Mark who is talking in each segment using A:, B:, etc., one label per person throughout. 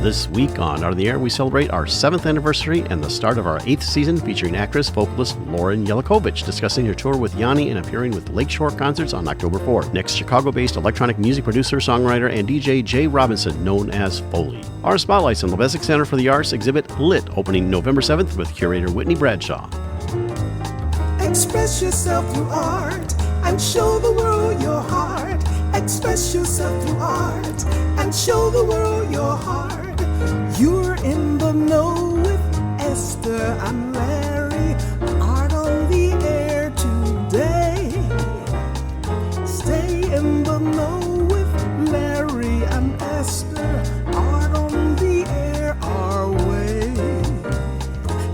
A: This week on Out of the Air, we celebrate our 7th anniversary and the start of our 8th season featuring actress, vocalist Lauren Jelencovich, discussing her tour with Yanni and appearing with Lakeshore Concerts on October 4th. Next, Chicago-based electronic music producer, songwriter, and DJ Jae Robinson, known as Foley. Our spotlights in Lubeznik Center for the Arts exhibit Lit, opening November 7th with curator Whitney Bradshaw.
B: Express yourself through art and show the world your heart. Express yourself through art and show the world your heart. You're in the know with Esther and Larry. Art on the air today. Stay in the know with Larry and Esther. Art on the air our way.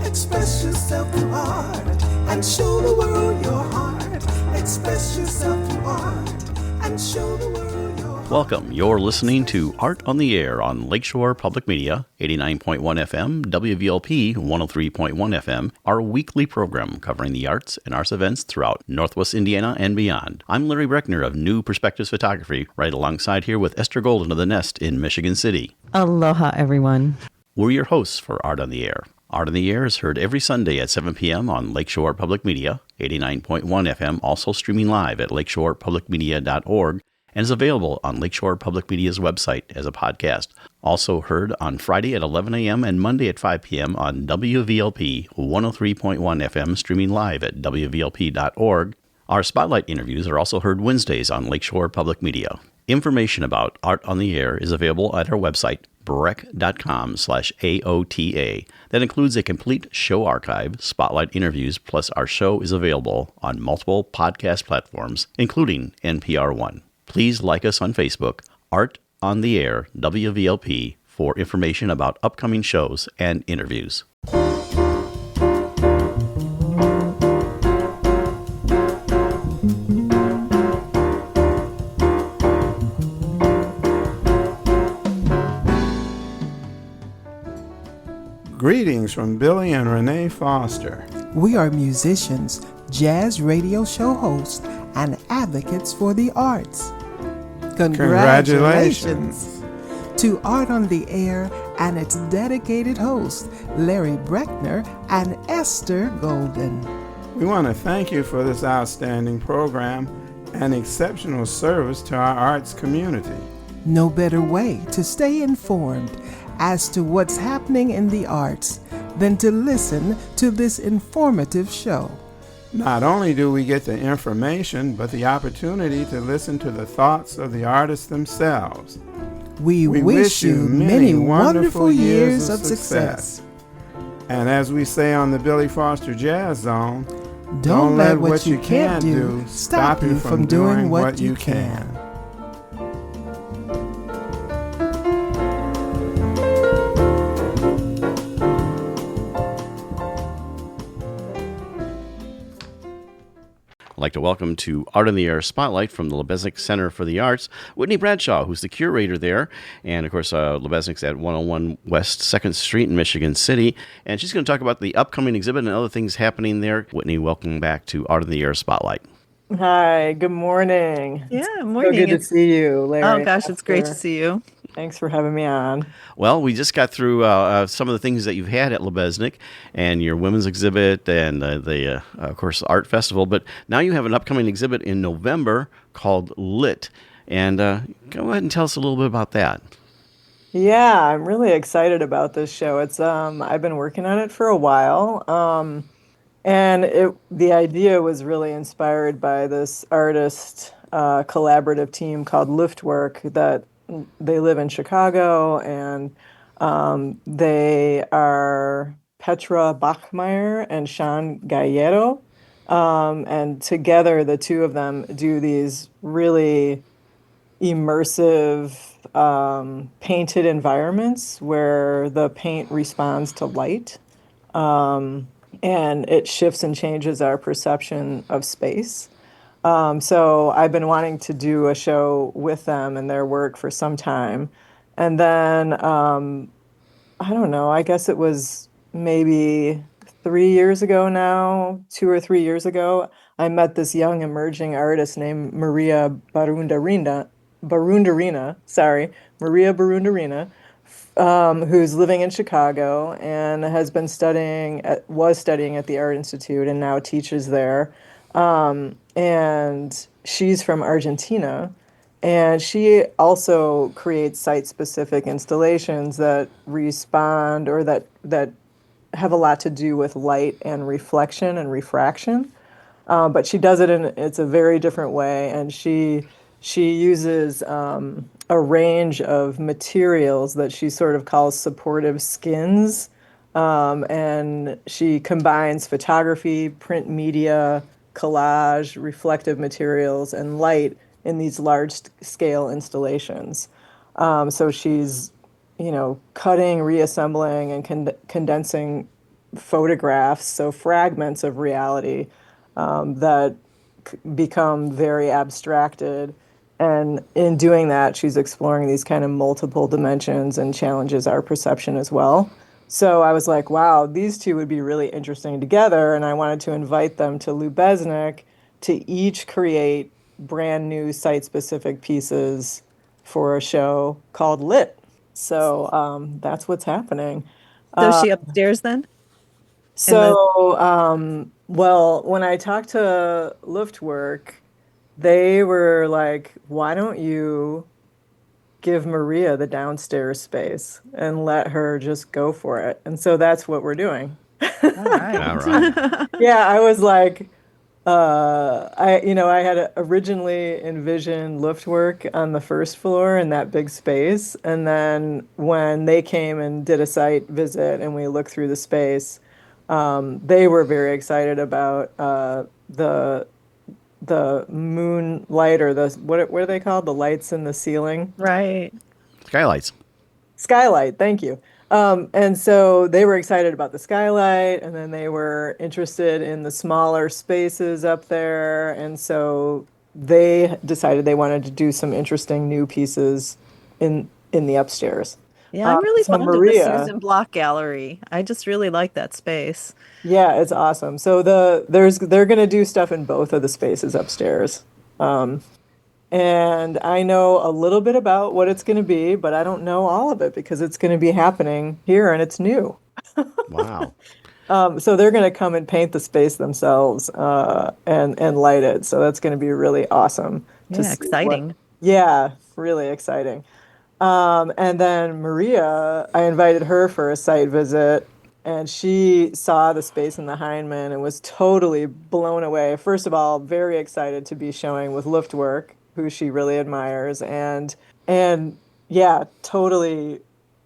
B: Express yourself through art and show the world your heart. Express yourself through art and show the world your heart.
A: Welcome. You're listening to Art on the Air on Lakeshore Public Media, 89.1 FM, WVLP 103.1 FM, our weekly program covering the arts and arts events throughout Northwest Indiana and beyond. I'm Larry Breckner of New Perspectives Photography, right alongside here with Esther Golden of The Nest in Michigan City.
C: Aloha, everyone.
A: We're your hosts for Art on the Air. Art on the Air is heard every Sunday at 7 p.m. on Lakeshore Public Media, 89.1 FM, also streaming live at lakeshorepublicmedia.org, and is available on Lakeshore Public Media's website as a podcast. Also heard on Friday at 11 a.m. and Monday at 5 p.m. on WVLP 103.1 FM, streaming live at wvlp.org. Our spotlight interviews are also heard Wednesdays on Lakeshore Public Media. Information about Art on the Air is available at our website, breck.com/AOTA. That includes a complete show archive, spotlight interviews, plus our show is available on multiple podcast platforms, including NPR One. Please like us on Facebook, Art on the Air, WVLP, for information about upcoming shows and interviews.
D: Greetings from Billy and Renee Foster.
B: We are musicians, jazz radio show hosts, and advocates for the arts. Congratulations to Art on the Air and its dedicated hosts, Larry Breckner and Esther Golden.
D: We want to thank you for this outstanding program and exceptional service to our arts community.
B: No better way to stay informed as to what's happening in the arts than to listen to this informative show.
D: Not only do we get the information, but the opportunity to listen to the thoughts of the artists themselves.
B: We wish you many wonderful years of success.
D: And as we say on the Billy Foster Jazz Zone,
B: don't let what you can't do stop you from doing what you can.
A: I'd like to welcome to Art on the Air Spotlight from the Lubeznik Center for the Arts, Whitney Bradshaw, who's the curator there. And, of course, Lubeznik's at 101 West 2nd Street in Michigan City. And she's going to talk about the upcoming exhibit and other things happening there. Whitney, welcome back to Art on the Air Spotlight.
E: Hi, good morning.
C: Yeah, morning.
E: So good to see you, Larry.
C: Oh, gosh, it's great to see you.
E: Thanks for having me on.
A: Well, we just got through some of the things that you've had at Lubeznik and your women's exhibit and of course, art festival. But now you have an upcoming exhibit in November called Lit. And go ahead and tell us a little bit about that.
E: Yeah, I'm really excited about this show. It's I've been working on it for a while. And the idea was really inspired by this artist collaborative team called Liftwork that they live in Chicago, and they are Petra Bachmeier and Sean Galleto. And together, the two of them do these really immersive painted environments where the paint responds to light. And it shifts and changes our perception of space. So I've been wanting to do a show with them and their work for some time. And then, I don't know, I guess it was maybe 3 years ago now, 2 or 3 years ago, I met this young emerging artist named Maria Barundarina who's living in Chicago and was studying at the Art Institute and now teaches there. And she's from Argentina. And she also creates site-specific installations that respond or that have a lot to do with light and reflection and refraction. But she does it it's a very different way, and she uses a range of materials that she sort of calls supportive skins, and she combines photography, print media, collage, reflective materials, and light in these large-scale installations. So she's, cutting, reassembling, and condensing photographs, so fragments of reality that become very abstracted. And in doing that, she's exploring these kind of multiple dimensions and challenges our perception as well. So I was like, wow, these two would be really interesting together. And I wanted to invite them to Lubeznik to each create brand new site-specific pieces for a show called Lit. So that's what's happening.
C: So is she upstairs then?
E: So, well, when I talked to Luftwerk, they were like, why don't you give Maria the downstairs space and let her just go for it? And so that's what we're doing.
C: All right.
A: All right.
E: Yeah, I was like, I had originally envisioned Luftwerk on the first floor in that big space. And then when they came and did a site visit and we looked through the space, they were very excited about the moonlight, or what are they called? The lights in the ceiling?
C: Right.
A: Skylights.
E: Skylight, thank you. And so they were excited about the skylight, and then they were interested in the smaller spaces up there. And so they decided they wanted to do some interesting new pieces in the upstairs.
C: Yeah, I'm really
E: so
C: fond
E: Maria-
C: of the Susan Block Gallery. I just really like that space.
E: Yeah, it's awesome. So they're going to do stuff in both of the spaces upstairs. And I know a little bit about what it's going to be, but I don't know all of it because it's going to be happening here and it's new.
A: Wow.
E: So they're going to come and paint the space themselves and light it. So that's going to be really awesome. to
C: Yeah,
E: see
C: exciting.
E: Yeah, really exciting. And then Maria, I invited her for a site visit, and she saw the space in the Heinemann and was totally blown away. First of all, very excited to be showing with Luftwerk, who she really admires, and yeah, totally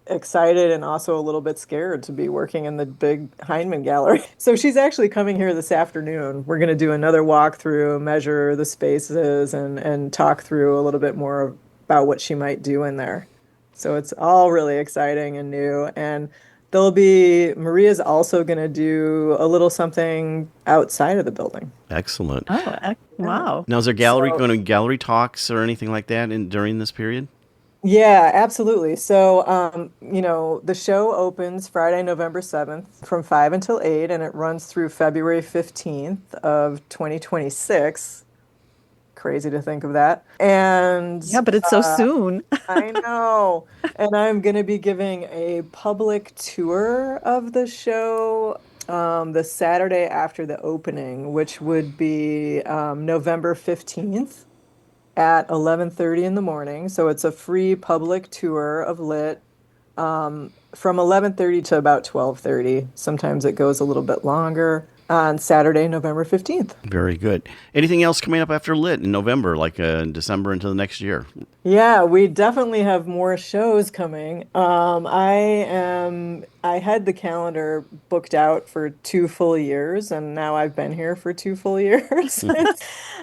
E: excited and also a little bit scared to be working in the big Heinemann gallery. So she's actually coming here this afternoon. We're going to do another walkthrough, measure the spaces, and talk through a little bit more about what she might do in there. So it's all really exciting and new. And Maria's also going to do a little something outside of the building.
A: Excellent.
C: Oh, wow.
A: Now, is there going to gallery talks or anything like that during this period?
E: Yeah, absolutely. So, the show opens Friday, November 7th from 5 until 8, and it runs through February 15th of 2026. Crazy to think of that. And
C: Yeah, but it's so soon.
E: I know. And I'm going to be giving a public tour of the show the Saturday after the opening, which would be November 15th at 11:30 in the morning. So it's a free public tour of Lit from 11:30 to about 12:30. Sometimes it goes a little bit longer. On Saturday, November 15th.
A: Very good. Anything else coming up after Lit in November, like in December into the next year?
E: Yeah, we definitely have more shows coming. I had the calendar booked out for 2 full years, and now I've been here for 2 full years.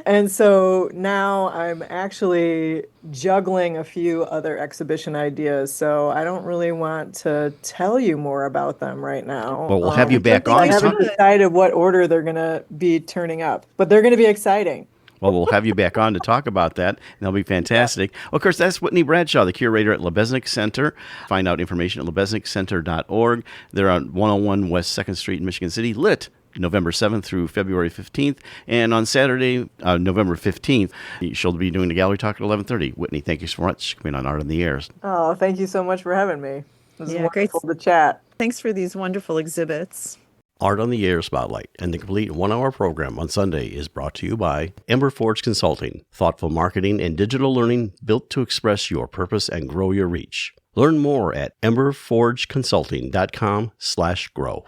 E: And so now I'm actually juggling a few other exhibition ideas, so I don't really want to tell you more about them right now.
A: Well, we'll have you back on.
E: I haven't decided what order they're going to be turning up, but they're going to be exciting.
A: Well, we'll have you back on to talk about that, and that'll be fantastic. Well, of course, that's Whitney Bradshaw, the curator at Lubeznik Center. Find out information at lubeznikcenter.org. They're on 101 West 2nd Street in Michigan City. Lit November 7th through February 15th. And on Saturday, November 15th, she'll be doing the gallery talk at 11:30. Whitney, thank you so much for coming on Art on the Air.
E: Oh, thank you so much for having me. It was
C: Yeah, great.
E: wonderful to chat.
C: Thanks for these wonderful exhibits.
A: Art on the Air Spotlight and the complete one-hour program on Sunday is brought to you by Ember Forge Consulting, thoughtful marketing and digital learning built to express your purpose and grow your reach. Learn more at emberforgeconsulting.com/grow.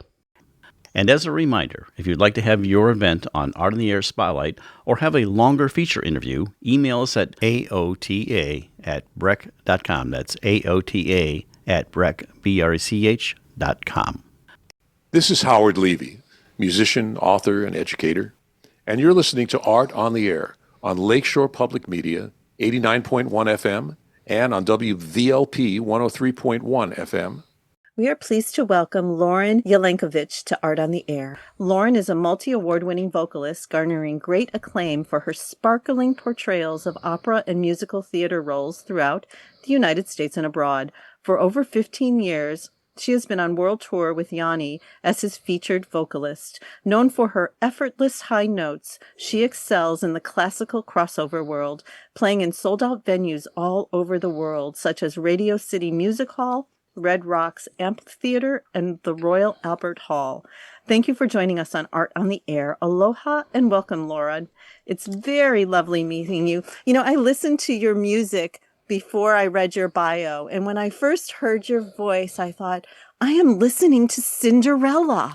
A: And as a reminder, if you'd like to have your event on Art on the Air Spotlight or have a longer feature interview, email us at aota@brech.com. That's aota@brech.com.
F: This is Howard Levy, musician, author, and educator, and you're listening to Art on the Air on Lakeshore Public Media, 89.1 FM, and on WVLP 103.1 FM.
C: We are pleased to welcome Lauren Jelencovich to Art on the Air. Lauren is a multi-award-winning vocalist garnering great acclaim for her sparkling portrayals of opera and musical theater roles throughout the United States and abroad. For over 15 years, she has been on world tour with Yanni as his featured vocalist. Known for her effortless high notes, she excels in the classical crossover world, playing in sold-out venues all over the world, such as Radio City Music Hall, Red Rocks Amphitheater, and the Royal Albert Hall. Thank you for joining us on Art on the Air. Aloha and welcome, Lauren. It's very lovely meeting you. You know, I listened to your music before I read your bio, and when I first heard your voice, I thought, I am listening to Cinderella.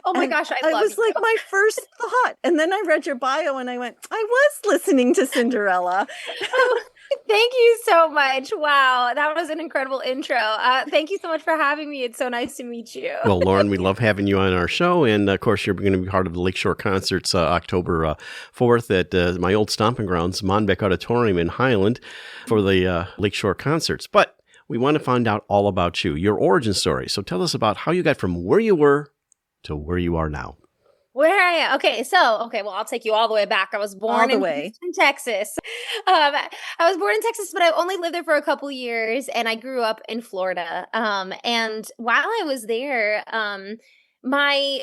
G: Oh my
C: And
G: gosh, I
C: it
G: love
C: was like my first thought. And then I read your bio and I went, I was listening to Cinderella.
G: Thank you so much. Wow, that was an incredible intro. Thank you so much for having me. It's so nice to meet you.
A: Well, Lauren, we love having you on our show. And of course, you're going to be part of the Lakeshore Concerts October 4th at my old stomping grounds, Monbeck Auditorium in Highland for the Lakeshore Concerts. But we want to find out all about you, your origin story. So tell us about how you got from where you were to where you are now.
G: Where I am? Okay, well, I'll take you all the way back. I was born in Houston, Texas. I was born in Texas, but I only lived there for a couple years, and I grew up in Florida. And while I was there, my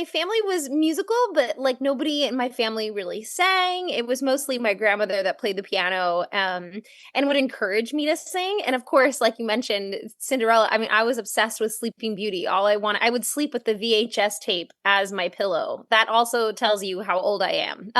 G: family was musical, but like nobody in my family really sang. It was mostly my grandmother that played the piano, and would encourage me to sing. And of course, like you mentioned, Cinderella. I mean, I was obsessed with Sleeping Beauty. I would sleep with the VHS tape as my pillow. That also tells you how old I am.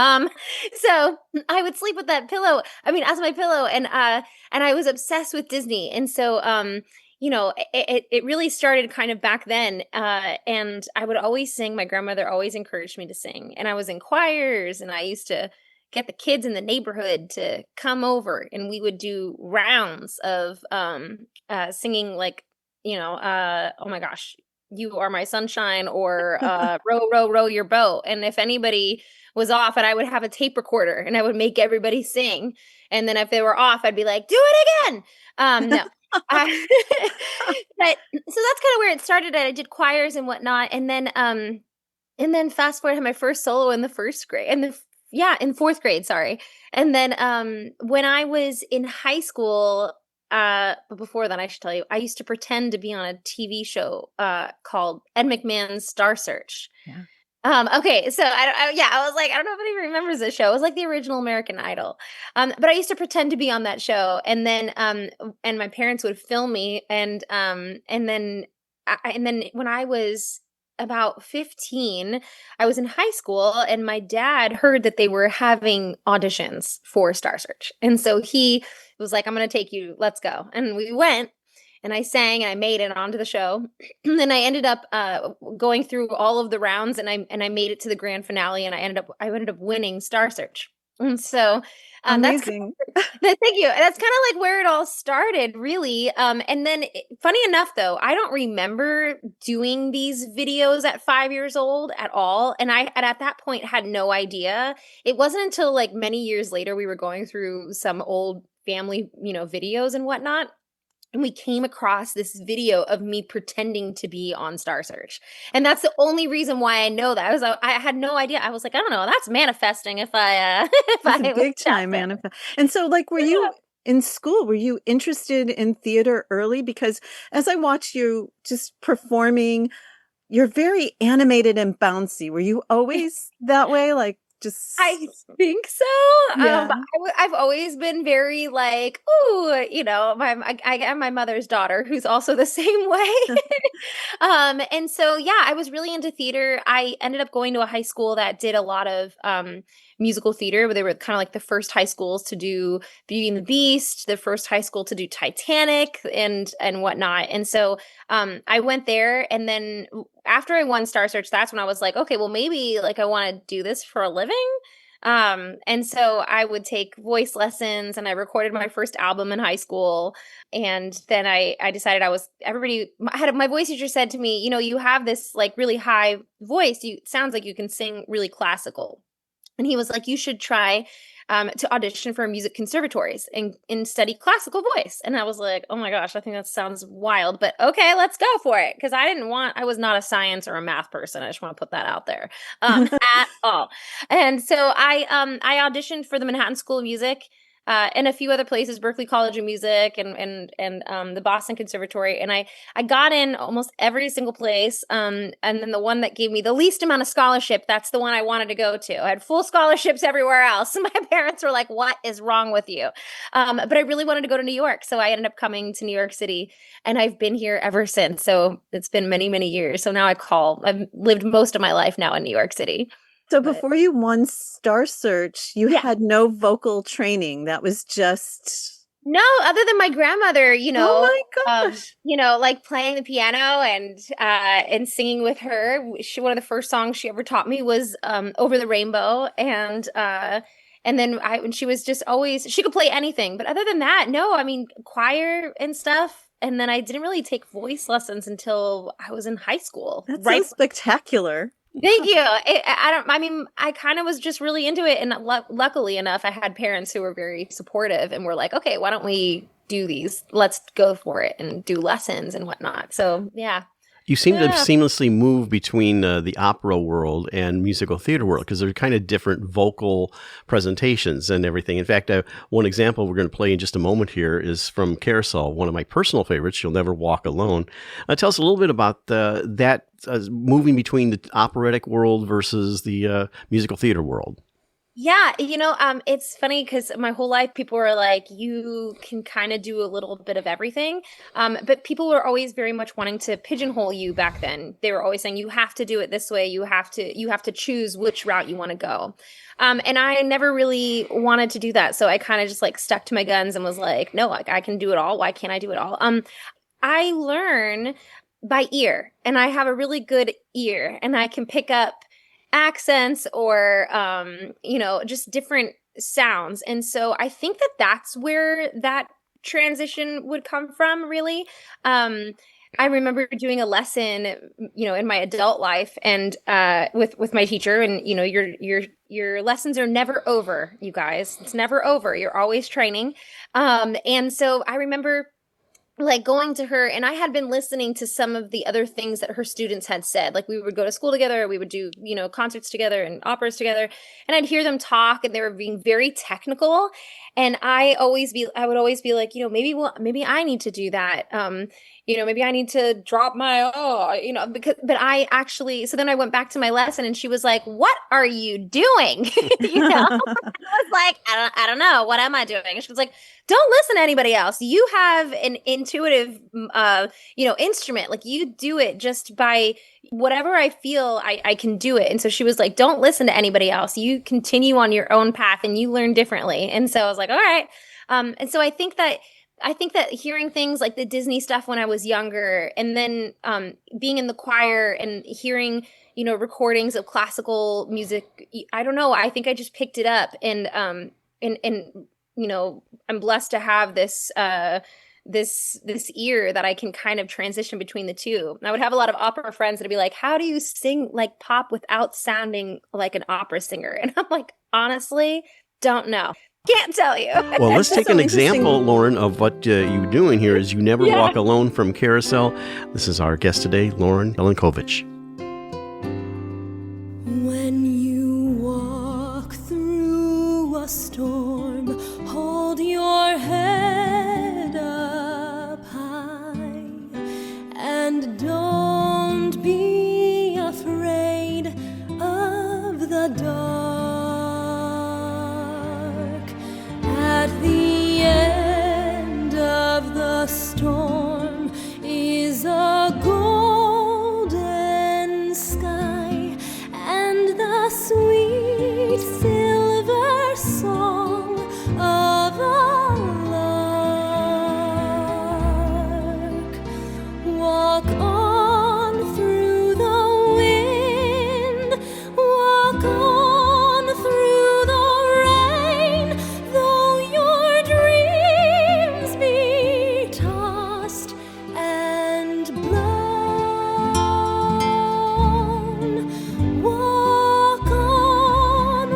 G: So I would sleep with that pillow. I mean, as my pillow, and I was obsessed with Disney. And so, you know, it really started kind of back then. And I would always sing. My grandmother always encouraged me to sing. And I was in choirs, and I used to get the kids in the neighborhood to come over, and we would do rounds of singing, like, you know, oh my gosh, You Are My Sunshine, or Row, Row, Row Your Boat. And if anybody was off, and I would have a tape recorder, and I would make everybody sing. And then if they were off, I'd be like, do it again. No. But so that's kind of where it started. I did choirs and whatnot, and then fast forward, I had my first solo in the first grade, in fourth grade, sorry. And then when I was in high school, but before that, I should tell you, I used to pretend to be on a TV show called Ed McMahon's Star Search.
C: Yeah.
G: Okay, so I was like, I don't know if anybody remembers this show. It was like the original American Idol. But I used to pretend to be on that show, and then and my parents would film me, and then when I was about 15, I was in high school, and my dad heard that they were having auditions for Star Search, and so he was like, "I'm going to take you. Let's go." And we went. And I sang, and I made it onto the show. And then I ended up going through all of the rounds, and I made it to the grand finale, and I ended up winning Star Search. And so
C: amazing.
G: Thank you. That's kind of like where it all started, really. And then, funny enough, though, I don't remember doing these videos at 5 years old at all. And I, at that point, had no idea. It wasn't until like many years later we were going through some old family, videos and whatnot. And we came across this video of me pretending to be on Star Search. And that's the only reason why I know that. I had no idea. I was like, I don't know, that's manifesting if I
C: big time manifest. And so, like, were you in school, were you interested in theater early? Because as I watched you just performing you're very animated and bouncy. Were you always that way? Like just
G: I think so.
C: Yeah.
G: I've always been very like, ooh, I am my mother's daughter, who's also the same way. And so yeah, I was really into theater. I ended up going to a high school that did a lot of musical theater, where they were kind of like the first high schools to do Beauty and the Beast, the first high school to do Titanic and whatnot. And so I went there, and then after I won Star Search, that's when I was like, okay, well maybe like I want to do this for a living. And so I would take voice lessons, and I recorded my first album in high school. And then I decided my voice teacher said to me, you have this like really high voice. It sounds like you can sing really classical. And he was like, you should try to audition for music conservatories and study classical voice. And I was like, oh my gosh, I think that sounds wild, but okay, let's go for it. Because I was not a science or a math person. I just want to put that out there at all. And so I auditioned for the Manhattan School of Music. And a few other places, Berklee College of Music and the Boston Conservatory. And I got in almost every single place. And then the one that gave me the least amount of scholarship, that's the one I wanted to go to. I had full scholarships everywhere else. My parents were like, what is wrong with you? But I really wanted to go to New York. So I ended up coming to New York City, and I've been here ever since. So it's been many, many years. So now I've lived most of my life now in New York City.
C: So before you won Star Search, you had no vocal training. That was just
G: no, other than my grandmother,
C: Oh my gosh.
G: like playing the piano and singing with her. One of the first songs she ever taught me was Over the Rainbow, and then when she was just always, she could play anything. But other than that, no, I mean choir and stuff. And then I didn't really take voice lessons until I was in high school.
C: That's so spectacular.
G: Thank you. I kind of was just really into it. And luckily enough, I had parents who were very supportive and were like, okay, why don't we do these? Let's go for it and do lessons and whatnot. So, yeah.
A: You seem to seamlessly move between the opera world and musical theater world, because they're kind of different vocal presentations and everything. In fact, one example we're going to play in just a moment here is from Carousel, one of my personal favorites, You'll Never Walk Alone. Tell us a little bit about that moving between the operatic world versus the musical theater world.
G: Yeah, it's funny because my whole life people were like, you can kind of do a little bit of everything. But people were always very much wanting to pigeonhole you back then. They were always saying, you have to do it this way. You have to choose which route you want to go. And I never really wanted to do that. So I kind of just like stuck to my guns and was like, no, like I can do it all. Why can't I do it all? I learn by ear, and I have a really good ear, and I can pick up accents or just different sounds. And so I think that's where that transition would come from, really. I remember doing a lesson in my adult life and with my teacher, and your lessons are never over, you guys. It's never over. You're always training. And so I remember like going to her, and I had been listening to some of the other things that her students had said. Like we would go to school together, we would do, concerts together and operas together, and I'd hear them talk, and they were being very technical. And I would always be like, maybe I need to do that. Maybe I need to drop my, so then I went back to my lesson, and she was like, what are you doing? I was like, I don't know. What am I doing? And she was like, don't listen to anybody else. You have an intuitive, instrument. Like you do it just by whatever I feel I can do it. And so she was like, don't listen to anybody else. You continue on your own path and you learn differently. And so I was like, all right. And so I think that hearing things like the Disney stuff when I was younger, and then being in the choir and hearing, recordings of classical music, I don't know. I think I just picked it up, and I'm blessed to have this this ear that I can kind of transition between the two. And I would have a lot of opera friends that'd be like, how do you sing like pop without sounding like an opera singer? And I'm like, honestly, don't know. Can't tell you.
A: Well, let's take an example, Lauren, of what you're doing here is You Never Walk Alone from Carousel. This is our guest today, Lauren Jelencovich.
H: When you walk through a storm, hold your head up high and don't be Walk on through the wind, walk on through the rain, though your dreams be tossed and blown. Walk on,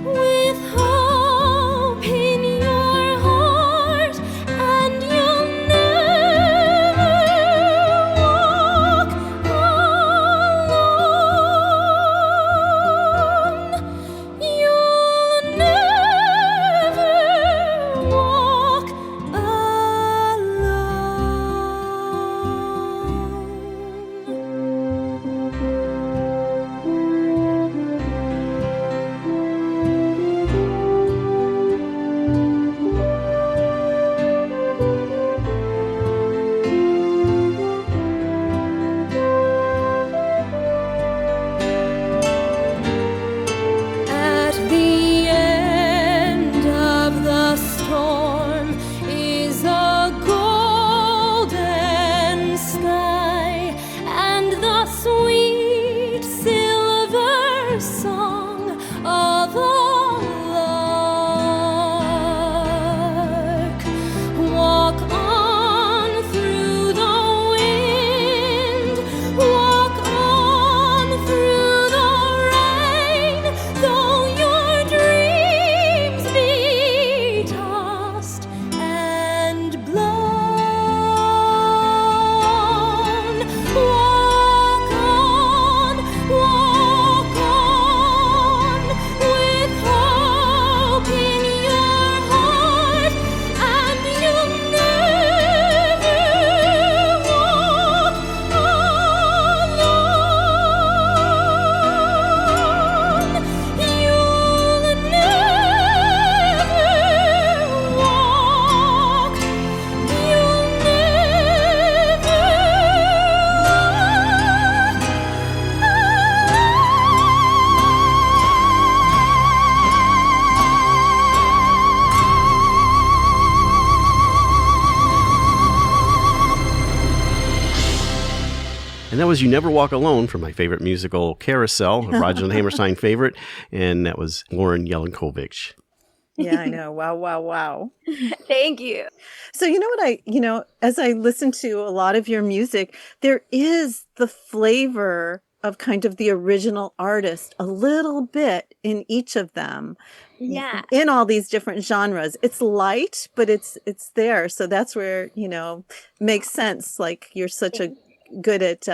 H: with hope in your heart, and you'll never walk alone. You'll never walk At the end of the storm is a golden sky, and the sweet silver song of a lark. Walk on through the wind, walk on through the rain, though your dreams be tossed and blown. Walk on, with hope in your heart, and you'll never walk alone. You'll never walk. You'll never
A: And that was You Never Walk Alone from my favorite musical, Carousel, a Rodgers and Hammerstein favorite. And that was Lauren Jelencovich.
C: Yeah, I know. Wow, wow, wow.
G: Thank you.
C: So you know what as I listen to a lot of your music, there is the flavor of kind of the original artist a little bit in each of them.
G: Yeah.
C: In all these different genres. It's light, but it's there. So that's where, makes sense. Like you're such a good at,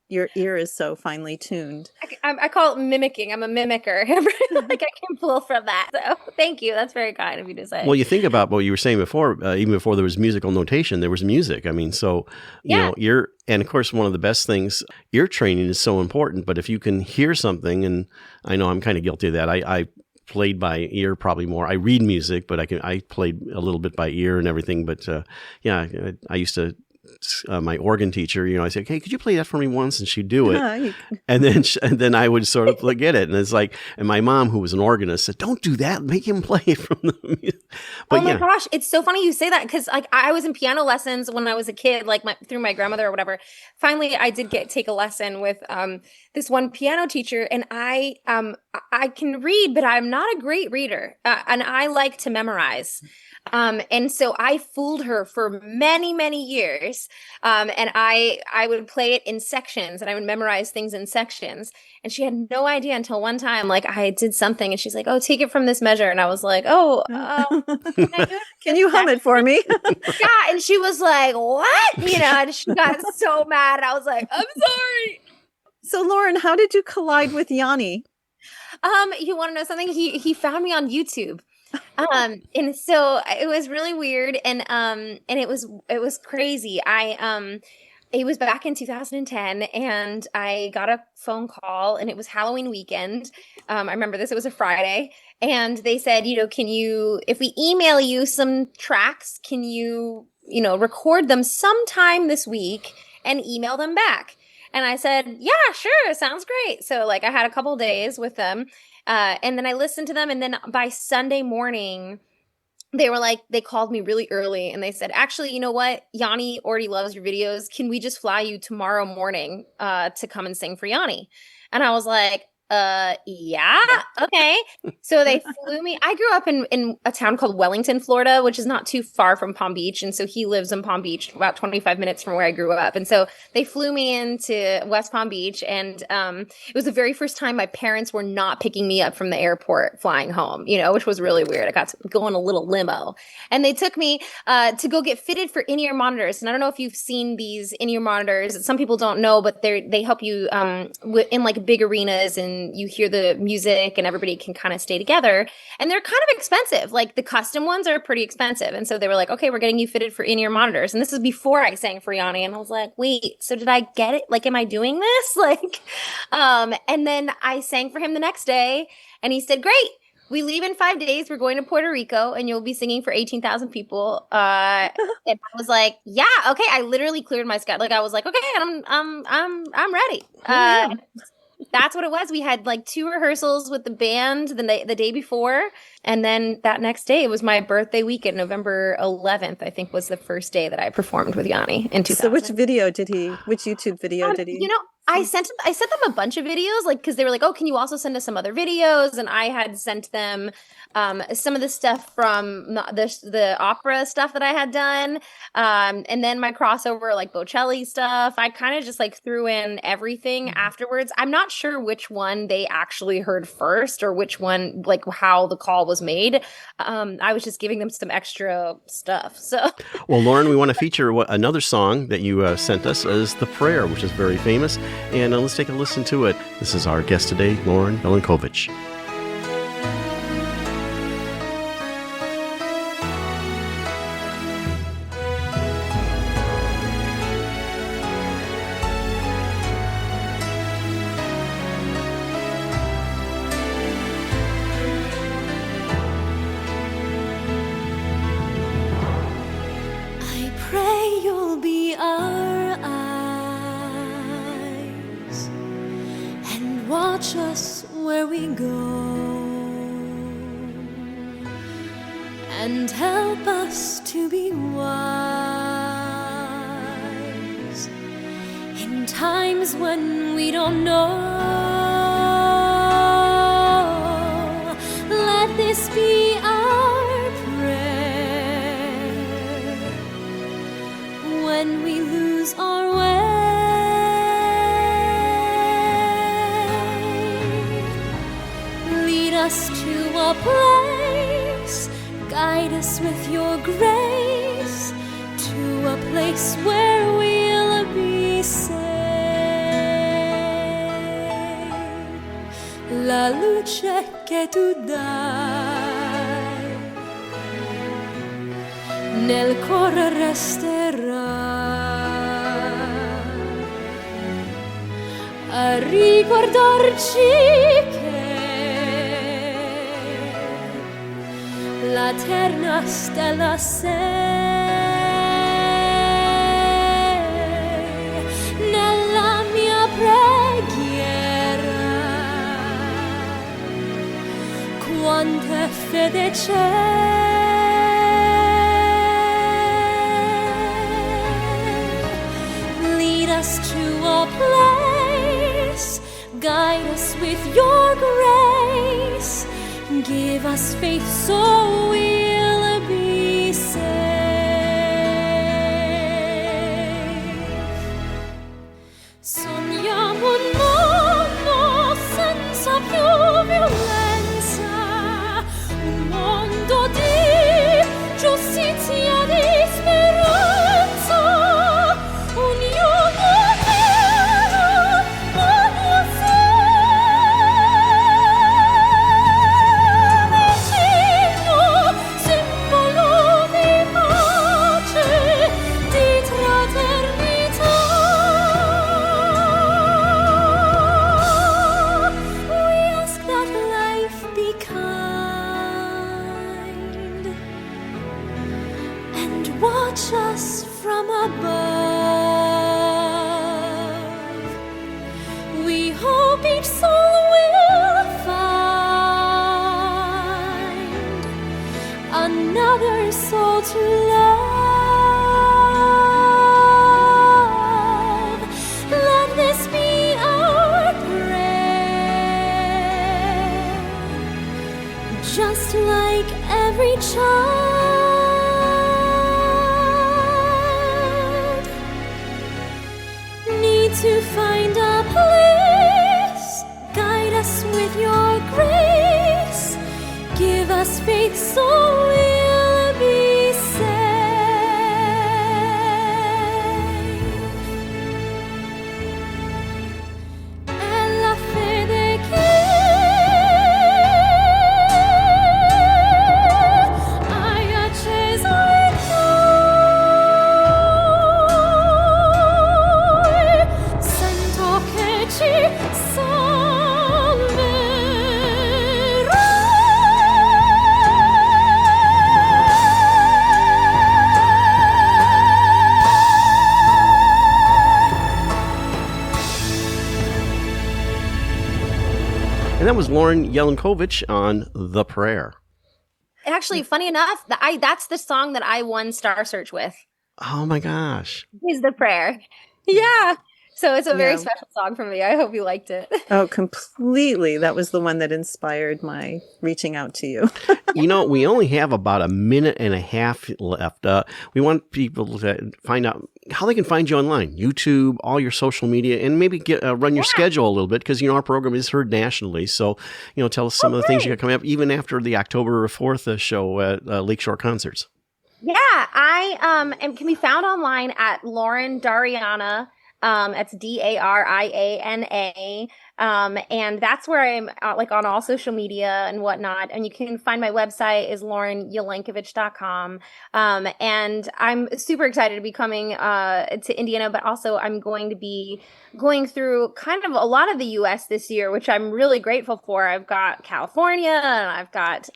C: your ear is so finely tuned.
G: I call it mimicking. I'm a mimicker. Like I can pull from that. So thank you. That's very kind of you to say.
A: Well, you think about what you were saying before, even before there was musical notation, there was music. I mean, so, and of course, one of the best things, ear training is so important, but if you can hear something, and I know I'm kind of guilty of that. I played by ear probably more. I read music, but I played a little bit by ear and everything. But I used to, my organ teacher, I said, "Hey, could you play that for me once?" And she'd do it, and then I would sort of get it. And it's like, and my mom, who was an organist, said, "Don't do that. Make him play it from the music." But,
G: oh my gosh, it's so funny you say that because like I was in piano lessons when I was a kid, like through my grandmother or whatever. Finally, I did take a lesson with this one piano teacher, and I can read, but I'm not a great reader, and I like to memorize. And so I fooled her for many, many years. And I would play it in sections and I would memorize things in sections. And she had no idea until one time, like I did something and she's like, "Oh, take it from this measure." And I was like, "Oh,
C: can you hum it for me?"
G: Yeah. And she was like, "What?" And she got so mad. I was like, "I'm sorry."
C: So Lauren, how did you collide with Yanni?
G: You want to know something? He found me on YouTube. And so it was really weird and it was crazy. It was back in 2010 and I got a phone call and it was Halloween weekend. I remember this, it was a Friday and they said, if we email you some tracks, can you record them sometime this week and email them back? And I said, "Yeah, sure. Sounds great." So like I had a couple days with them. And then I listened to them. And then by Sunday morning, they called me really early and they said, actually, you know what? Yanni already loves your videos. Can we just fly you tomorrow morning to come and sing for Yanni? And I was like, yeah, okay. So they flew me. I grew up in a town called Wellington, Florida, which is not too far from Palm Beach. And so he lives in Palm Beach, about 25 minutes from where I grew up. And so they flew me into West Palm Beach. And it was the very first time my parents were not picking me up from the airport flying home, which was really weird. I got to go in a little limo. And they took me to go get fitted for in-ear monitors. And I don't know if you've seen these in-ear monitors. Some people don't know, but they help you in like big arenas, and you hear the music and everybody can kind of stay together. And they're kind of expensive. Like the custom ones are pretty expensive. And so they were like, okay, we're getting you fitted for in-ear monitors. And this is before I sang for Yanni. And I was like, wait, so did I get it? Like, am I doing this? And then I sang for him the next day and he said, great. We leave in 5 days. We're going to Puerto Rico and you'll be singing for 18,000 people. And I was like, yeah, okay. I literally cleared my schedule. Like I was like, okay, I'm ready. That's what it was. We had like 2 rehearsals with the band the day before. And then that next day, it was my birthday weekend, November 11th, I think was the first day that I performed with Yanni in 2000.
C: So which YouTube video did he?
G: I sent them a bunch of videos, like, because they were like, oh, can you also send us some other videos? And I had sent them some of the stuff from the opera stuff that I had done. And then my crossover, like Bocelli stuff. I kind of just like threw in everything afterwards. I'm not sure which one they actually heard first or which one, like how the call was made. I was just giving them some extra stuff. So,
A: well, Lauren, we want to feature another song that you sent us is The Prayer, which is very famous. And let's take a listen to it. This is our guest today, Lauren Jelencovich.
H: I pray you'll be our eyes and watch us where we go and help us to be wise in times when we don't know. Let this be our prayer when we lose our way. Lead us to a place, guide us with your grace, to a place where we'll be safe. La luce che tu dai nel cuore resterà a ricordarci che la terna stella sei nella mia preghiera. Quanta fede c'è. Lead us to a place, guide us with your grace, give us faith so we'll be safe. Sogniamo un mondo senza più violenza, un mondo di giustizia, di speranza, unione vera, voglio vicino, to find a place. Guide us with your grace. Give us faith so we'll be safe. And la fe de que hai acceso in noi. Sento che ci salverà.
I: And that was Lauren Jelencovich on The Prayer.
G: Actually, funny enough, that's the song that I won Star Search with.
I: Oh my gosh.
G: Is The Prayer. Yeah. So it's a very special song for me. I hope you liked it.
C: Oh, completely. That was the one that inspired my reaching out to you.
I: You know, we only have about a minute and a half left. We want people to find out how they can find you online, YouTube, all your social media, and maybe run your schedule a little bit because, you know, our program is heard nationally. So, you know, tell us some of the things you got coming up, even after the October 4th show at Lakeshore Concerts.
G: Yeah, I can be found online at Lauren Dariana. It's Dariana. And that's where I'm like on all social media and whatnot. And you can find my website is laurenjelencovich.com. And I'm super excited to be coming to Indiana, but also I'm going to be going through kind of a lot of the U.S. this year, which I'm really grateful for. I've got California and I've got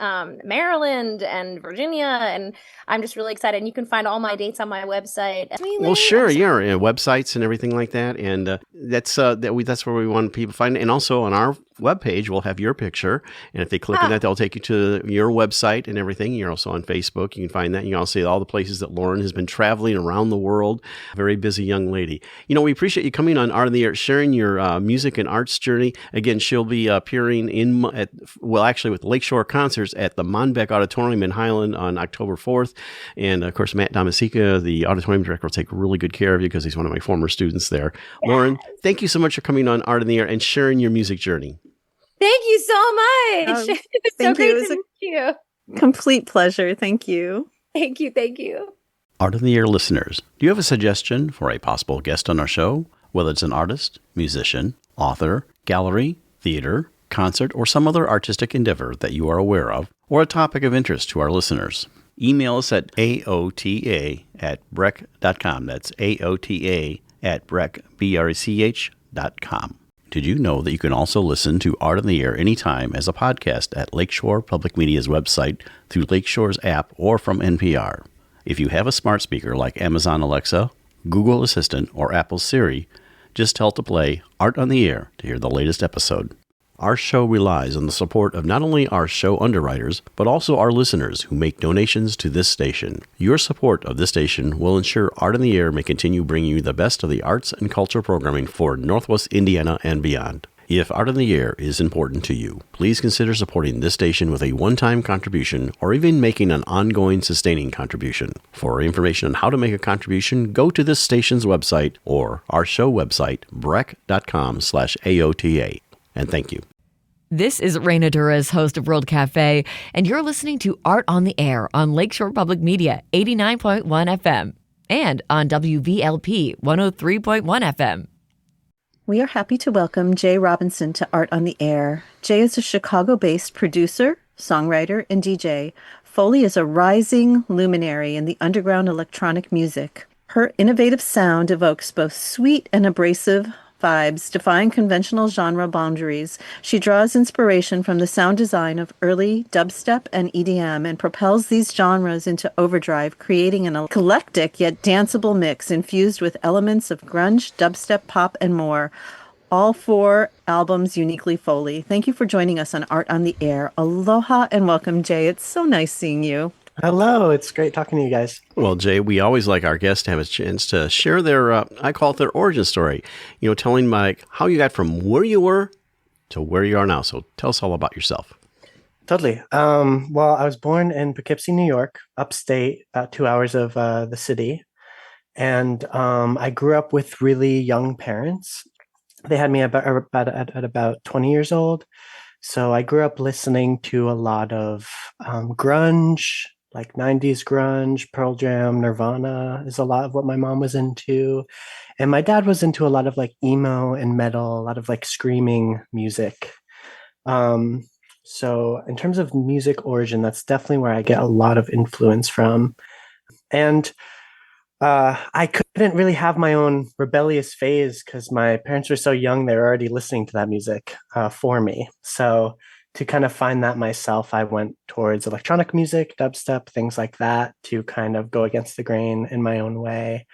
G: Maryland and Virginia, and I'm just really excited. And you can find all my dates on my website.
I: Well, sure, yeah, websites and everything like that, and that's where we want people to find it. And also on our webpage, we'll have your picture, and if they click on that, they'll take you to your website and everything. You're also on Facebook. You can find that. You can also see all the places that Lauren has been traveling around the world. Very busy young lady. You know, we appreciate you coming on Art of the Air, sharing your music and arts journey. Again, she'll be appearing with Lakeshore Concerts at the Monbeck Auditorium in Highland on October 4th. And of course, Matt Domasica, the auditorium director, will take really good care of you because he's one of my former students there. Yes. Lauren, thank you so much for coming on Art of the Air and sharing your music journey.
G: Thank you so much. It's so great to meet you.
C: Complete pleasure. Thank you.
G: Thank you. Thank you.
A: Art of the Air listeners, do you have a suggestion for a possible guest on our show? Whether it's an artist, musician, author, gallery, theater, concert, or some other artistic endeavor that you are aware of, or a topic of interest to our listeners, email us at aota@brech.com. That's aota@brech.com. Did you know that you can also listen to Art on the Air anytime as a podcast at Lakeshore Public Media's website, through Lakeshore's app, or from NPR? If you have a smart speaker like Amazon Alexa, Google Assistant, or Apple Siri, just tell to play Art on the Air to hear the latest episode. Our show relies on the support of not only our show underwriters, but also our listeners who make donations to this station. Your support of this station will ensure Art on the Air may continue bringing you the best of the arts and culture programming for Northwest Indiana and beyond. If Art on the Air is important to you, please consider supporting this station with a one-time contribution or even making an ongoing sustaining contribution. For information on how to make a contribution, go to this station's website or our show website, brech.com/AOTA. And thank you.
J: This is Raina Duras, host of World Cafe, and you're listening to Art on the Air on Lakeshore Public Media, 89.1 FM, and on WVLP, 103.1 FM.
C: We are happy to welcome Jae Robinson to Art on the Air. Jae is a Chicago-based producer, songwriter, and DJ. Foley is a rising luminary in the underground electronic music. Her innovative sound evokes both sweet and abrasive vibes, defying conventional genre boundaries. She draws inspiration from the sound design of early dubstep and EDM and propels these genres into overdrive, creating an eclectic yet danceable mix infused with elements of grunge, dubstep, pop, and more. All 4 albums uniquely Foley. Thank you for joining us on Art on the Air. Aloha and welcome, Jae. It's so nice seeing you.
K: Hello, it's great talking to you guys.
I: Well, Jae, we always like our guests to have a chance to share their, I call it their origin story, you know, telling Mike how you got from where you were to where you are now. So tell us all about yourself.
K: Totally. Well, I was born in Poughkeepsie, New York, upstate, about 2 hours of the city. And I grew up with really young parents. They had me at about 20 years old. So I grew up listening to a lot of grunge, like 90s grunge, Pearl Jam, Nirvana is a lot of what my mom was into. And my dad was into a lot of like emo and metal, a lot of like screaming music. Um, so in terms of music origin, that's definitely where I get a lot of influence from. And I couldn't really have my own rebellious phase because my parents were so young, they were already listening to that music for me. So to kind of find that myself, I went towards electronic music, dubstep, things like that to kind of go against the grain in my own way.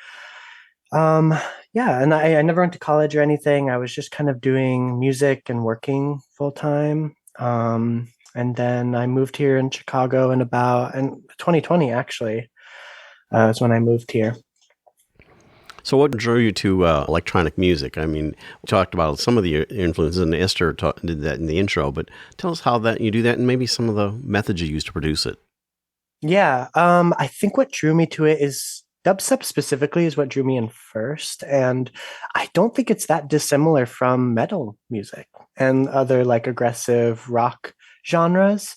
K: Um, yeah, and I never went to college or anything. I was just kind of doing music and working full time. And then I moved here in Chicago in 2020, actually, is when I moved here.
I: So what drew you to electronic music? I mean, we talked about some of the influences, and Esther did that in the intro, but tell us how that you do that and maybe some of the methods you use to produce it.
K: Yeah, I think what drew me to it is dubstep specifically is what drew me in first. And I don't think it's that dissimilar from metal music and other like aggressive rock genres.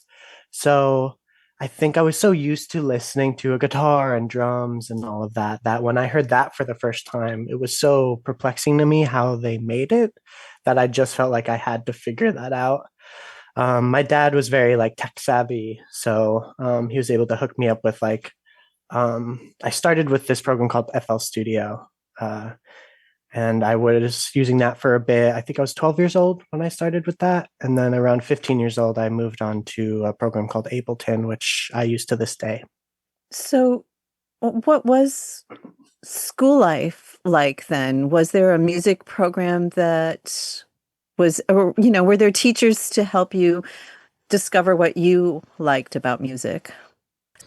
K: So I think I was so used to listening to a guitar and drums and all of that, that when I heard that for the first time, it was so perplexing to me how they made it that I just felt like I had to figure that out. My dad was very like tech savvy, so he was able to hook me up with like I started with this program called FL Studio, and I was using that for a bit. I think I was 12 years old when I started with that, and then around 15 years old, I moved on to a program called Ableton, which I use to this day.
C: So, what was school life like then? Was there a music program that was, or, were there teachers to help you discover what you liked about music?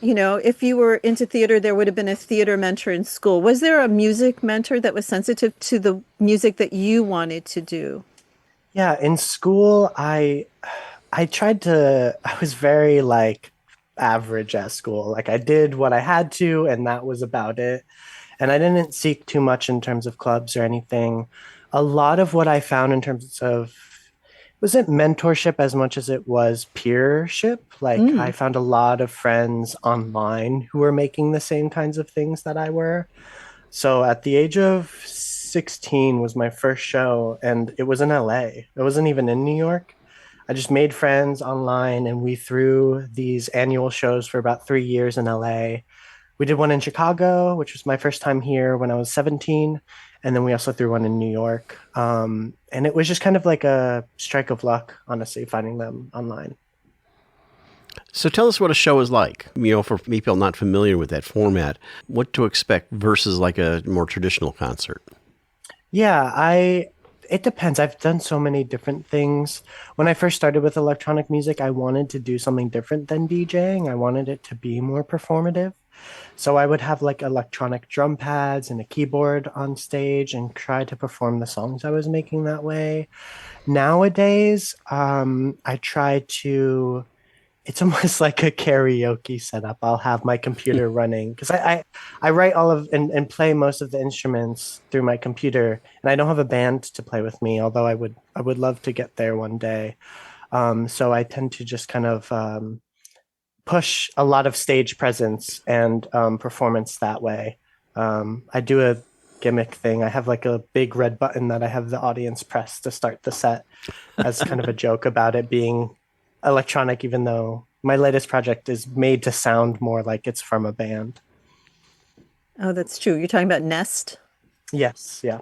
C: If you were into theater, there would have been a theater mentor in school. Was there a music mentor that was sensitive to the music that you wanted to do?
K: Yeah, in school, I was very like average at school. Like I did what I had to, and that was about it. And I didn't seek too much in terms of clubs or anything. A lot of what I found in terms of wasn't mentorship as much as it was peership. Like I found a lot of friends online who were making the same kinds of things that I were. So at the age of 16 was my first show, and it was in LA. It wasn't even in New York. I just made friends online, and we threw these annual shows for about 3 years in LA. We did one in Chicago, which was my first time here when I was 17. And then we also threw one in New York. And it was just kind of like a strike of luck, honestly, finding them online.
I: So tell us what a show is like, for people not familiar with that format, what to expect versus like a more traditional concert.
K: Yeah, it depends. I've done so many different things. When I first started with electronic music, I wanted to do something different than DJing. I wanted it to be more performative. So I would have like electronic drum pads and a keyboard on stage and try to perform the songs I was making that way. Nowadays, I try to, it's almost like a karaoke setup. I'll have my computer running because I write all of and play most of the instruments through my computer, and I don't have a band to play with me, although I would love to get there one day. So I tend to just kind of push a lot of stage presence and performance that way. I do a gimmick thing. I have like a big red button that I have the audience press to start the set as kind of a joke about it being electronic, even though my latest project is made to sound more like it's from a band.
C: Oh, that's true. You're talking about Nest?
K: Yes, yeah.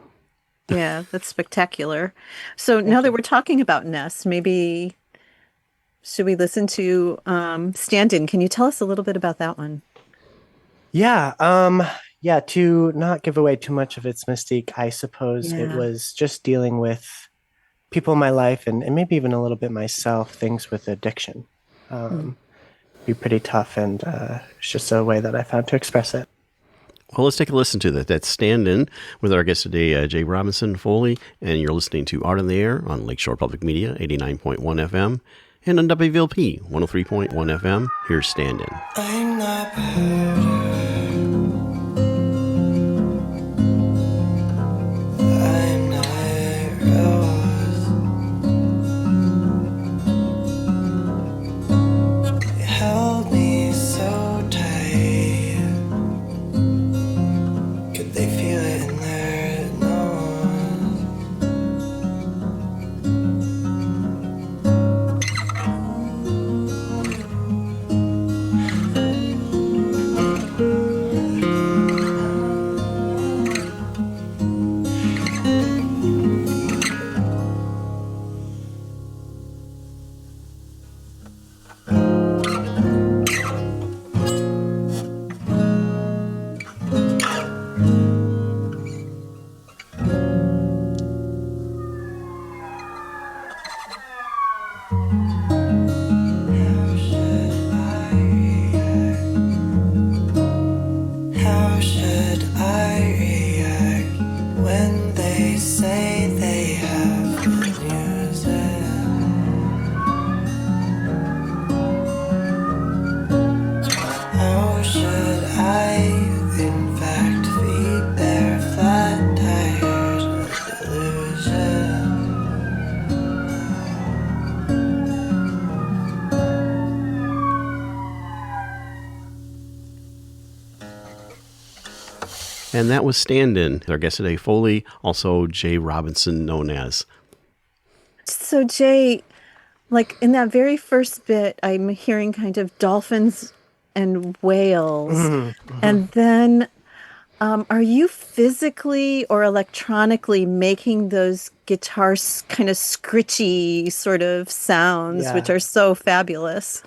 C: Yeah, that's spectacular. So now that we're talking about Nest, maybe should we listen to Stand-In? Can you tell us a little bit about that one?
K: Yeah, to not give away too much of its mystique, I suppose it was just dealing with people in my life and maybe even a little bit myself, things with addiction. Be pretty tough, and it's just a way that I found to express it.
I: Well, let's take a listen to that. That's Stand-In with our guest today, Jae Robinson Foley, and you're listening to Art on the Air on Lakeshore Public Media, 89.1 FM, and on WVLP, 103.1 FM. Here's Stand-In.
B: I'm not perfect.
I: And that was stand-in. Our guest today, Foley, also Jae Robinson, known as.
C: So, Jae, like in that very first bit, I'm hearing kind of dolphins and whales. And then are you physically or electronically making those guitars kind of scritchy sort of sounds, which are so fabulous?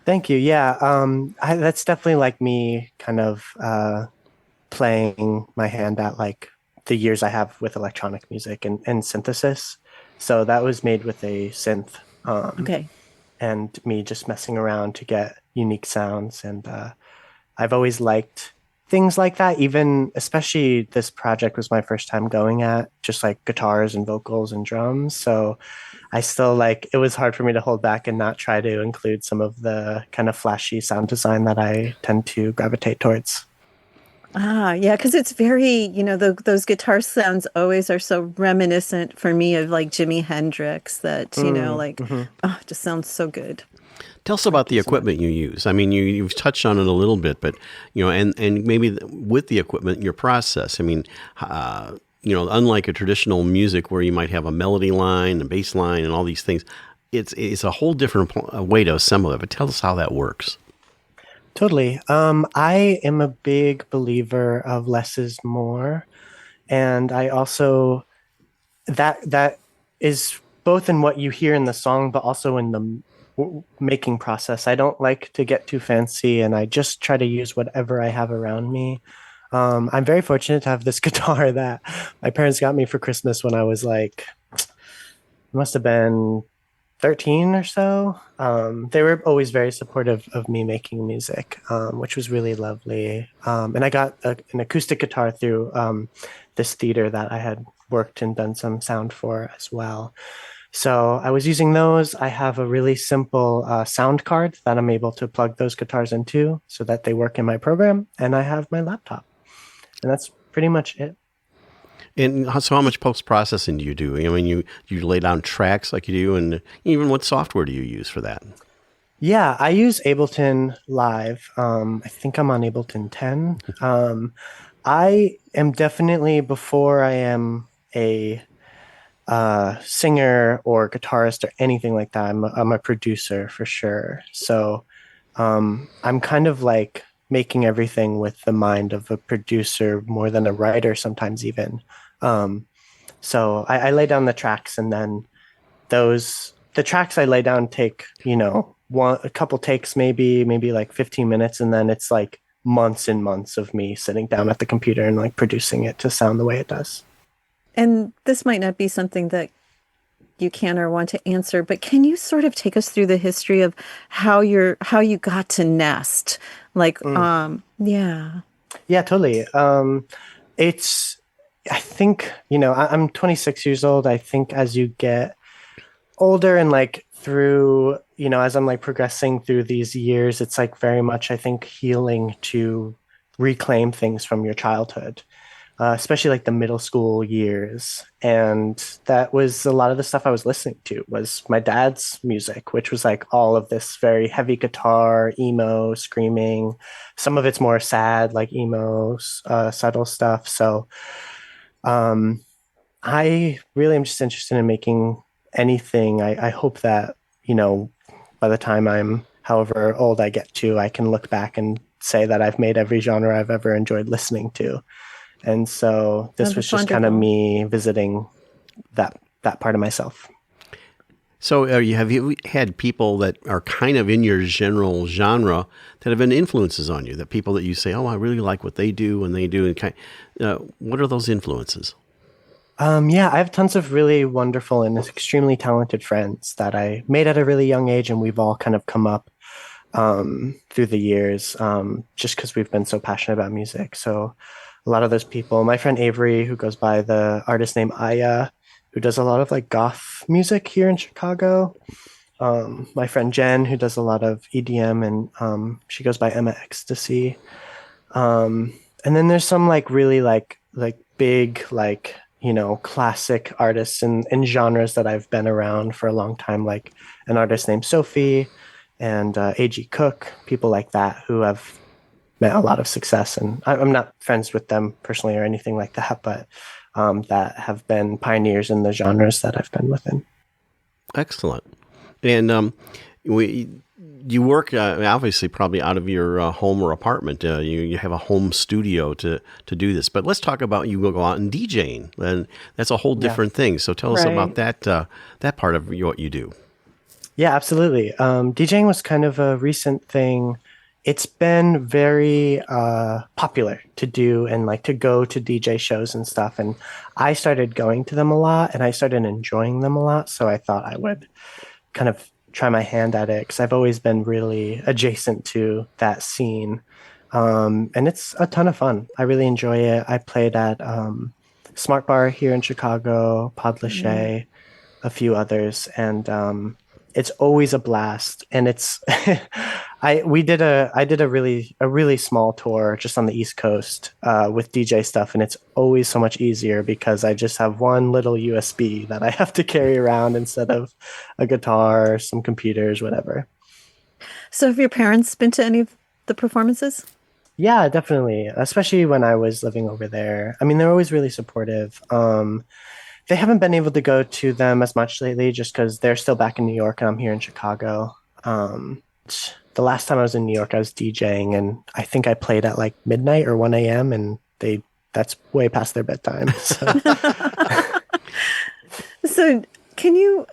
K: Thank you. Yeah, that's definitely like me kind of playing my hand at like the years I have with electronic music and synthesis. So that was made with a synth.
C: Okay.
K: And me just messing around to get unique sounds. And I've always liked things like that. Even especially this project was my first time going at just like guitars and vocals and drums. So I still like, it was hard for me to hold back and not try to include some of the kind of flashy sound design that I tend to gravitate towards.
C: Yeah, because it's very, those guitar sounds always are so reminiscent for me of like Jimi Hendrix that, it just sounds so good.
I: Tell us about the equipment you use. I mean, you've touched on it a little bit, but, and maybe with the equipment, your process. I mean, unlike a traditional music where you might have a melody line, a bass line, and all these things, it's a whole different way to assemble it. But tell us how that works.
K: Totally. I am a big believer of less is more. And I also, that is both in what you hear in the song, but also in the making process. I don't like to get too fancy, and I just try to use whatever I have around me. I'm very fortunate to have this guitar that my parents got me for Christmas when I was like, it must have been 13 or so. They were always very supportive of me making music, which was really lovely. And I got an acoustic guitar through this theater that I had worked and done some sound for as well. So I was using those. I have a really simple sound card that I'm able to plug those guitars into so that they work in my program. And I have my laptop. And that's pretty much it.
I: And so how much post-processing do you do? I mean, you lay down tracks like you do, and even what software do you use for that?
K: Yeah, I use Ableton Live. I think I'm on Ableton 10. I am definitely, before I am a singer or guitarist or anything like that, I'm a producer for sure. So I'm kind of like making everything with the mind of a producer more than a writer sometimes even. So I lay down the tracks, and then the tracks I lay down take, a couple takes, maybe like 15 minutes. And then it's like months and months of me sitting down at the computer and like producing it to sound the way it does.
C: And this might not be something that you can or want to answer, but can you sort of take us through the history of how you got to Nest? Like, yeah.
K: Yeah, totally. I think, I'm 26 years old. I think as you get older and like through, as I'm like progressing through these years, it's like very much, I think, healing to reclaim things from your childhood, especially like the middle school years. And that was a lot of the stuff I was listening to was my dad's music, which was like all of this very heavy guitar, emo, screaming. Some of it's more sad, like emo, subtle stuff. So I really am just interested in making anything. I hope that, by the time I'm however old I get to, I can look back and say that I've made every genre I've ever enjoyed listening to. And so this was just kind of me visiting that part of myself.
I: So have you had people that are kind of in your general genre that have been influences on you, that people that you say, oh, I really like what they do when they do? And what are those influences?
K: Yeah, I have tons of really wonderful and extremely talented friends that I made at a really young age, and we've all kind of come up through the years just because we've been so passionate about music. So a lot of those people, my friend Avery, who goes by the artist name Aya, who does a lot of like goth music here in Chicago. My friend Jen, who does a lot of EDM, and she goes by Emma Ecstasy. And then there's some like really like big like, classic artists and genres that I've been around for a long time, like an artist named Sophie and A.G. Cook, people like that who have met a lot of success. And I'm not friends with them personally or anything like that, but that have been pioneers in the genres that I've been within.
I: Excellent. And you work obviously probably out of your home or apartment. You have a home studio to do this. But let's talk about you go out and DJing, and that's a whole different thing. So tell us about that part of what you do.
K: Yeah, absolutely. DJing was kind of a recent thing. It's been very popular to do and like to go to DJ shows and stuff. And I started going to them a lot, and I started enjoying them a lot. So I thought I would kind of try my hand at it, because I've always been really adjacent to that scene. And it's a ton of fun. I really enjoy it. I played at Smart Bar here in Chicago, Pod Lachey, a few others. And it's always a blast. And it's I did a really small tour just on the East Coast with DJ stuff, and it's always so much easier because I just have one little USB that I have to carry around instead of a guitar, some computers, whatever.
C: So have your parents been to any of the performances?
K: Yeah, definitely. Especially when I was living over there. I mean, they're always really supportive. They haven't been able to go to them as much lately just because they're still back in New York and I'm here in Chicago. The last time I was in New York, I was DJing, and I think I played at like midnight or 1 a.m. and that's way past their bedtime. So,
C: so can you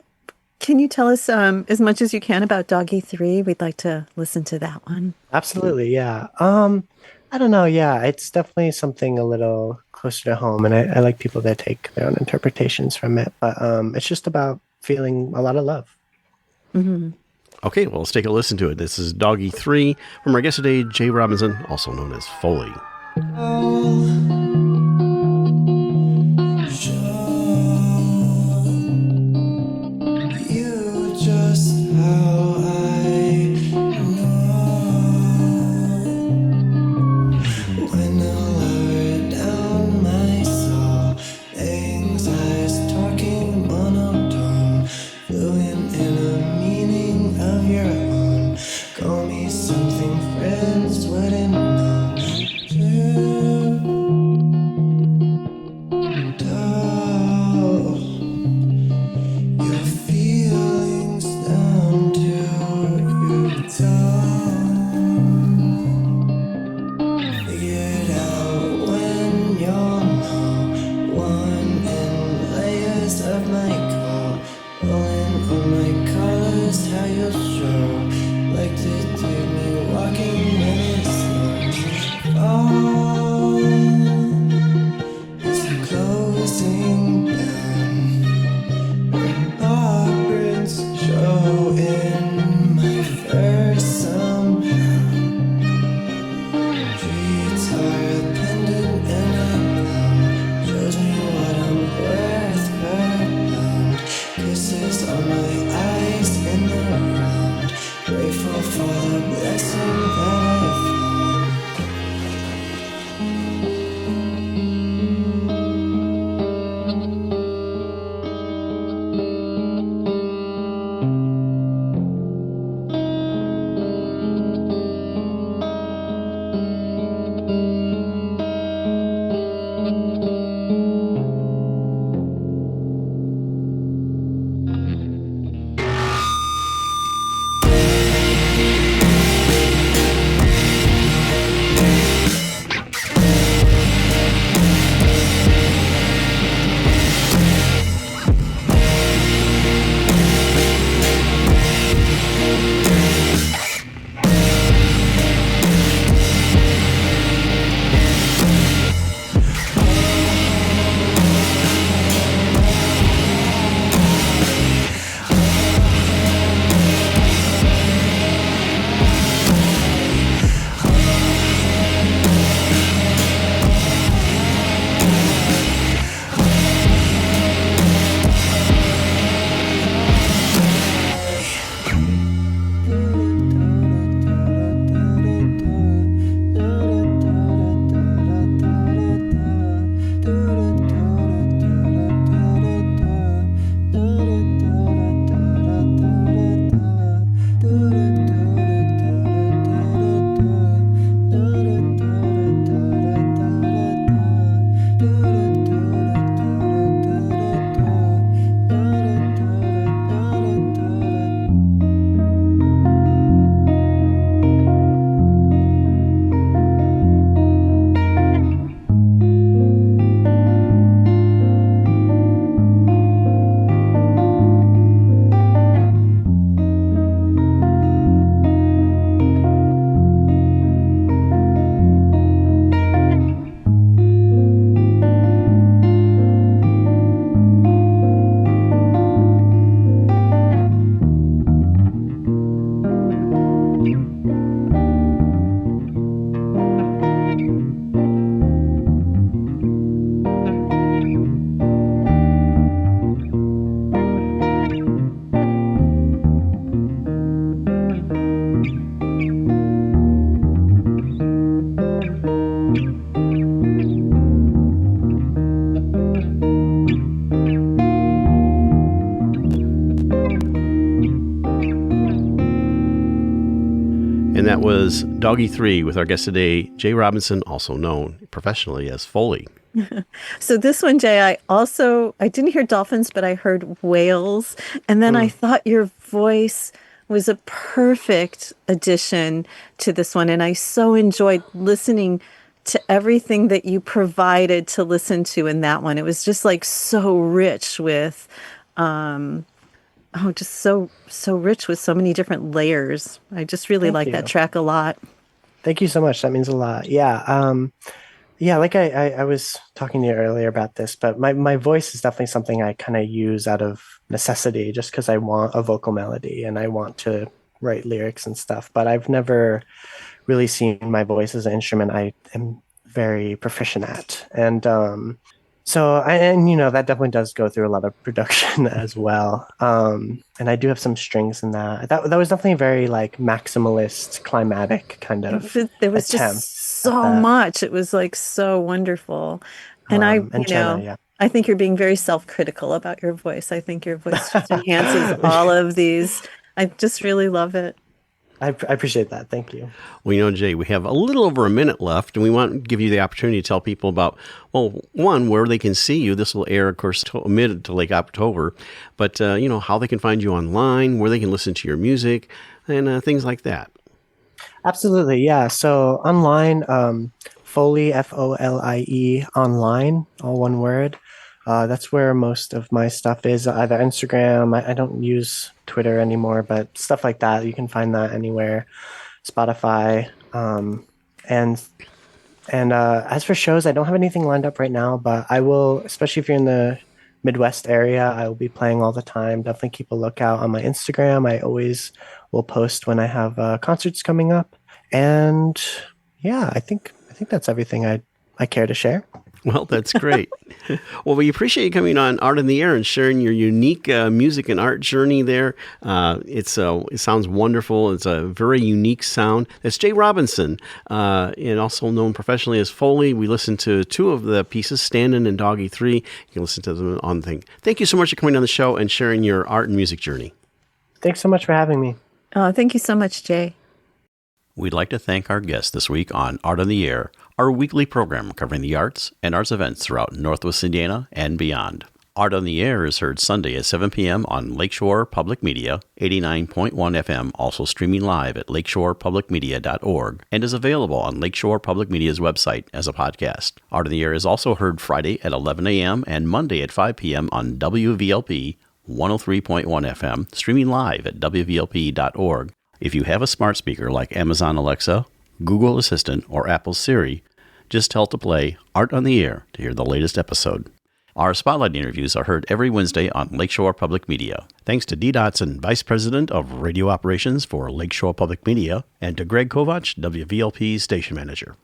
C: tell us as much as you can about Doggy 3? We'd like to listen to that one.
K: Absolutely, yeah. I don't know. Yeah, it's definitely something a little closer to home, and I like people that take their own interpretations from it. But it's just about feeling a lot of love.
C: Mm-hmm.
I: Okay, well, let's take a listen to it. This is Doggy 3 from our guest today, Jae Robinson, also known as Foley. that was Doggy 3 with our guest today, Jae Robinson, also known professionally as Foley.
C: So this one, Jay, I didn't hear dolphins, but I heard whales. And then I thought your voice was a perfect addition to this one. And I so enjoyed listening to everything that you provided to listen to in that one. It was just like so rich with, just so rich with so many different layers. I just really like that track a lot.
K: Thank you so much. That means a lot. Yeah. Yeah, like I was talking to you earlier about this, but my voice is definitely something I kind of use out of necessity just because I want a vocal melody and I want to write lyrics and stuff. But I've never really seen my voice as an instrument I am very proficient at. And that definitely does go through a lot of production as well. And I do have some strings in that. That was definitely very like maximalist, climatic kind of
C: There was
K: attempt.
C: Just so much. It was like so wonderful. And I think you're being very self-critical about your voice. I think your voice just enhances all of these. I just really love it.
K: I appreciate that. Thank you.
I: Well, Jay, we have a little over a minute left, and we want to give you the opportunity to tell people about, one, where they can see you. This will air, of course, mid to late October, but, how they can find you online, where they can listen to your music, and things like that.
K: Absolutely, yeah. So online, Folie, Folie, online, all one word. That's where most of my stuff is, either Instagram. I don't use Twitter anymore, but stuff like that, you can find that anywhere. Spotify. And as for shows, I don't have anything lined up right now, but I will, especially if you're in the Midwest area, I will be playing all the time. Definitely keep a lookout on my Instagram. I always will post when I have concerts coming up. And yeah, I think that's everything I care to share.
I: Well, that's great. Well, we appreciate you coming on Art on the Air and sharing your unique music and art journey there. It sounds wonderful. It's a very unique sound. That's Jae Robinson, and also known professionally as Foley. We listened to two of the pieces, Standin' and Doggy 3. You can listen to them on the thing. Thank you so much for coming on the show and sharing your art and music journey.
K: Thanks so much for having me.
C: Oh, thank you so much, Jay.
A: We'd like to thank our guest this week on Art on the Air, our weekly program covering the arts and arts events throughout Northwest Indiana and beyond. Art on the Air is heard Sunday at 7 p.m. on Lakeshore Public Media, 89.1 FM, also streaming live at lakeshorepublicmedia.org, and is available on Lakeshore Public Media's website as a podcast. Art on the Air is also heard Friday at 11 a.m. and Monday at 5 p.m. on WVLP 103.1 FM, streaming live at wvlp.org. If you have a smart speaker like Amazon Alexa, Google Assistant, or Apple Siri, just tell it to play Art on the Air to hear the latest episode. Our Spotlight interviews are heard every Wednesday on Lakeshore Public Media. Thanks to Dee Dotson, Vice President of Radio Operations for Lakeshore Public Media, and to Greg Kovach, WVLP's Station Manager.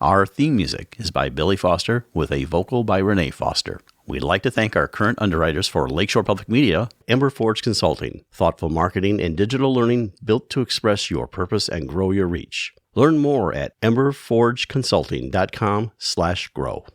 A: Our theme music is by Billy Foster with a vocal by Renee Foster. We'd like to thank our current underwriters for Lakeshore Public Media, Ember Forge Consulting, thoughtful marketing and digital learning built to express your purpose and grow your reach. Learn more at emberforgeconsulting.com/grow.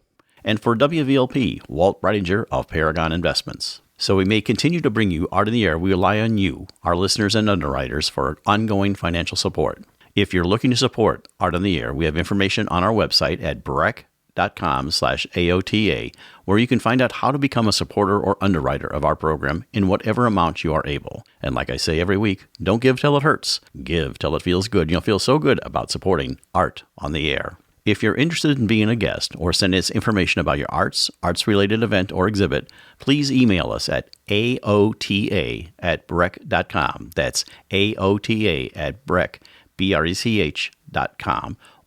A: And for WVLP, Walt Breidinger of Paragon Investments. So we may continue to bring you Art in the Air, we rely on you, our listeners and underwriters, for ongoing financial support. If you're looking to support Art on the Air, we have information on our website at breck.com/AOTA, where you can find out how to become a supporter or underwriter of our program in whatever amount you are able. And like I say every week, don't give till it hurts. Give till it feels good. You'll feel so good about supporting Art on the Air. If you're interested in being a guest or send us information about your arts-related event or exhibit, please email us at aota@breck.com. That's aota@breck.com,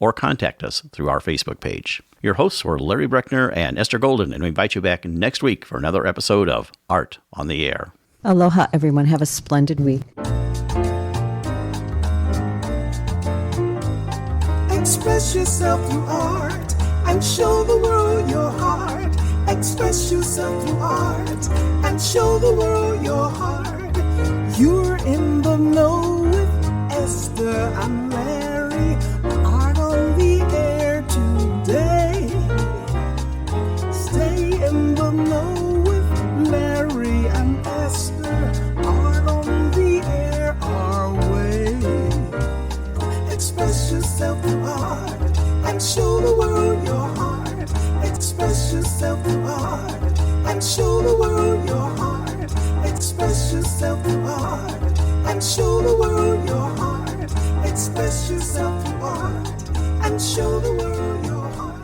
A: or contact us through our Facebook page. Your hosts were Larry Breckner and Esther Golden, and we invite you back next week for another episode of Art on the Air.
C: Aloha, everyone. Have a splendid week.
B: Express yourself through art and show the world your heart. Express yourself through art and show the world your heart. You're in the know with Esther and Larry. Art on the Air today. Stay in the know with Larry and Esther. Art on the Air our way. Express and show the world your heart. Express yourself through art and show the world your heart. Express yourself through art and show the world your heart.